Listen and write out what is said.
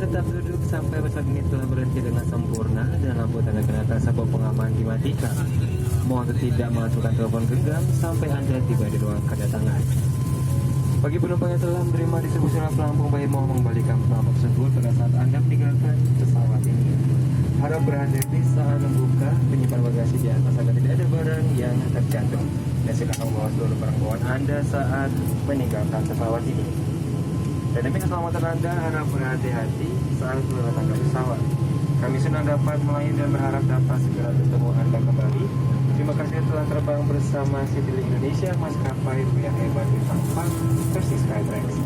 tetap duduk sampai pesawat ini telah berhenti dengan sempurna dan lampu tanda kelihatan sabuk pengaman dimatikan. Mohon untuk tidak mengacungkan telepon genggam sampai Anda tiba di ruang kedatangan. Bagi penumpang yang telah menerima distribusi pelampung bayi, mohon mengembalikan pelampung tersebut pada saat Anda meninggalkan pesawat ini. Harap berhati-hati saat membuka penyimpan bagasi di atas agar tidak ada barang yang terjatuh. Dan silakan membawa seluruh barang bawaan Anda saat meninggalkan pesawat ini. Dan demi keselamatan Anda, harap berhati-hati saat meninggalkan pesawat. Kami senang dapat melayani dan berharap dapat segera bertemu Anda kembali. Terima kasih telah terbang bersama Citylink Indonesia, maskapai yang hebat di tanpa versi Skytrax.